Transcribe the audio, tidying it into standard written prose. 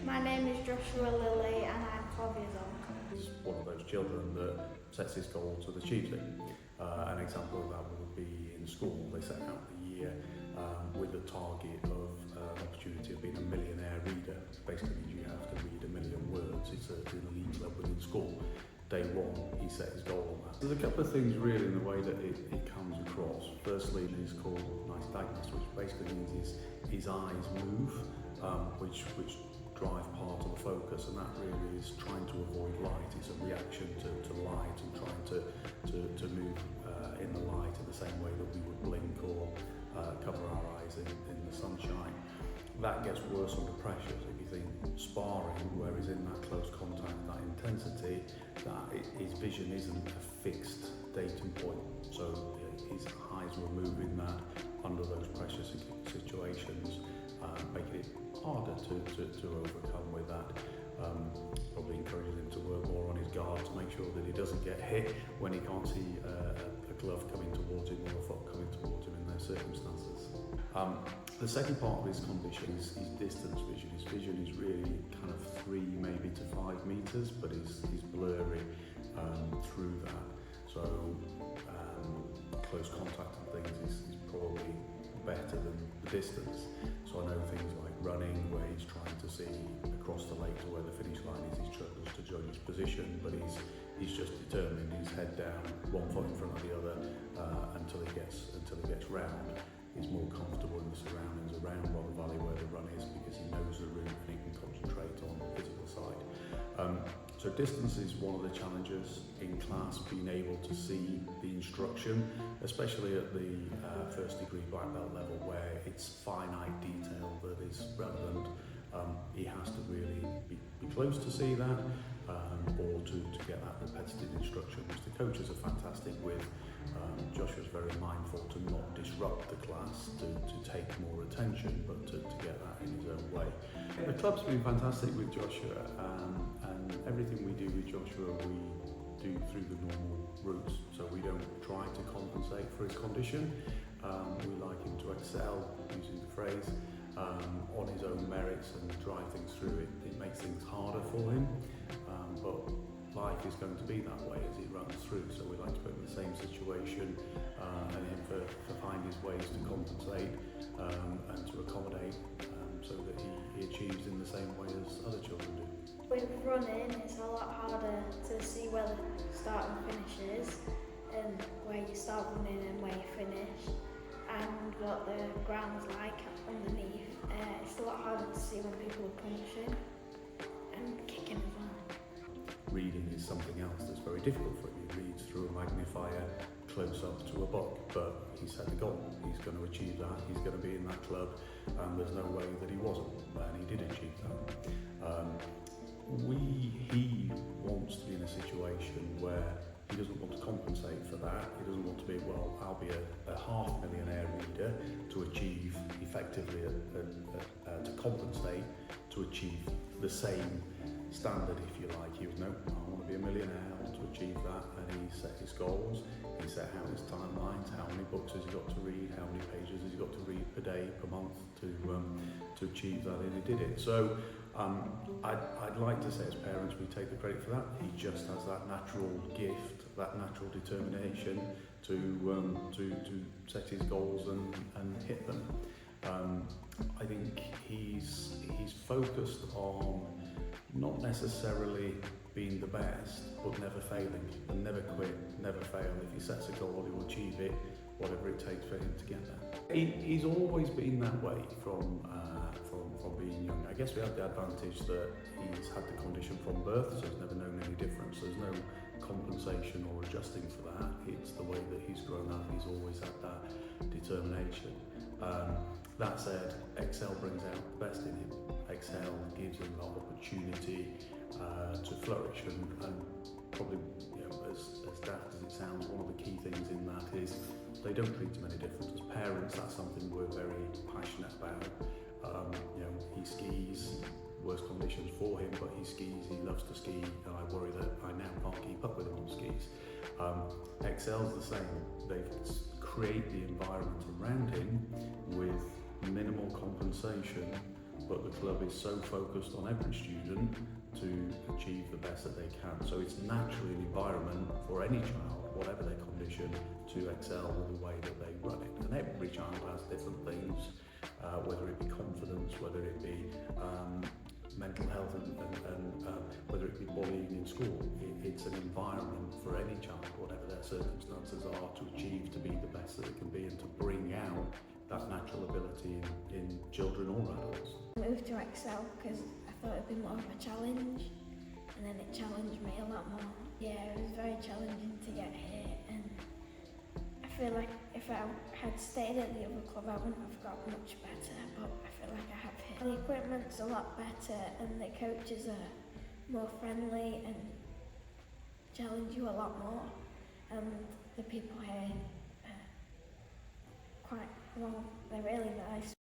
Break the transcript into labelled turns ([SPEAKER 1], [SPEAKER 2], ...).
[SPEAKER 1] My name is Joshua Lilly and I'm 12 years old.
[SPEAKER 2] He's one of those children that sets his goals and achieves it. An example of that would be in school. They set out the year with a target of an opportunity of being a millionaire reader. Basically means you have to read 1 million words. It's an elite club within school. Day one, he set his goal on that. There's a couple of things really in the way that it comes across. Firstly, it's called Nystagmus, which basically means his eyes move, which drive part of the focus, and that really is trying to avoid light. It's a reaction to light and trying to move in the light in the same way that we would blink or cover our eyes in the sunshine. That gets worse under pressure. So if you think sparring, where he's in that close contact, that intensity, his vision isn't a fixed datum point. So his eyes were moving that under those pressure situations, making it harder to overcome with that. Probably encourages him to work more on his guard to make sure that he doesn't get hit when he can't see a glove coming towards him or a foot coming towards him in those circumstances. The second part of his condition is distance vision. His vision is really kind of 3 maybe to 5 meters, but he's blurry through that. So close contact and things is probably better than the distance. So I know things like running, where he's trying to see across the lake to where the finish line is. He struggles to judge his position, but he's just determined. His head down, one foot in front of the other, until he gets round. He's more comfortable in the surroundings around Royal Valley where the run is, because he knows the route and he can concentrate on the physical side. So distance is one of the challenges in class, being able to see the instruction, especially at the first degree black belt level, where it's finite detail that is relevant. He has to really be close to see that, or to get that repetitive instruction, which the coaches are fantastic with. Joshua's very mindful to not disrupt the class, to take more attention, but to get that in his own way. The club's been fantastic with Joshua, and everything we do with Joshua we do through the normal routes, so we don't try to compensate for his condition. We like him to excel, using the phrase, on his own merits and drive things through. It makes things harder for him, but life is going to be that way as he runs through, so we like to put him in the same situation and him to find his ways to compensate and to accommodate, so that he achieves in the same way as other children do.
[SPEAKER 1] With running, it's a lot harder to see where the start and finish is, and where you start running and where you finish, and what the ground's like underneath. It's a lot harder to see when people are punching and kicking as well.
[SPEAKER 2] Reading is something else that's very difficult for him. He reads through a magnifier close up to a book, but he set a goal. He's going to achieve that. He's going to be in that club, and there's no way that he wasn't, and he did achieve that. He wants to be in a situation where he doesn't want to compensate for that. He doesn't want to be, well, I'll be a half-millionaire reader to achieve effectively, to compensate, to achieve the same standard, if you like. He was, no, I want to be a millionaire, I want to achieve that, and he set his goals. He set out his timelines, how many books has he got to read, how many pages has he got to read per day, per month to achieve that, and he did it. So I'd like to say as parents we take the credit for that. He just has that natural gift, that natural determination to set his goals and hit them. I think he's focused on not necessarily being the best, but never failing, and never quit, never fail. If he sets a goal, he will achieve it, whatever it takes for him to get there. He's always been that way from being young. I guess we have the advantage that he's had the condition from birth, so he's never known any difference. There's no compensation or adjusting for that. It's the way that he's grown up. He's always had that determination. That said, Excel brings out the best in him. Excel gives him an opportunity to flourish, and probably, as daft as it sounds, one of the key things in that is they don't treat him any different. As parents, that's something we're very passionate about. He skis, worse conditions for him, but he skis, he loves to ski, and I worry that I now can't keep up with him on skis. Excel's the same. They create the environment around him with minimal compensation but the club is so focused on every student to achieve the best that they can. So it's naturally an environment for any child, whatever their condition, to excel with the way that they run it. And every child has different things, whether it be confidence, whether it be mental health, and whether it be bullying in school. It's an environment for any child, whatever their circumstances are, to achieve to be the best that it can be and to bring out that natural ability in children or adults.
[SPEAKER 1] I moved to Excel because I thought it'd be more of a challenge, and then it challenged me a lot more. Yeah, it was very challenging to get here, and I feel like if I had stayed at the other club I wouldn't have got much better, but I feel like I have here. The equipment's a lot better and the coaches are more friendly and challenge you a lot more, and the people here are quite, well, they're really nice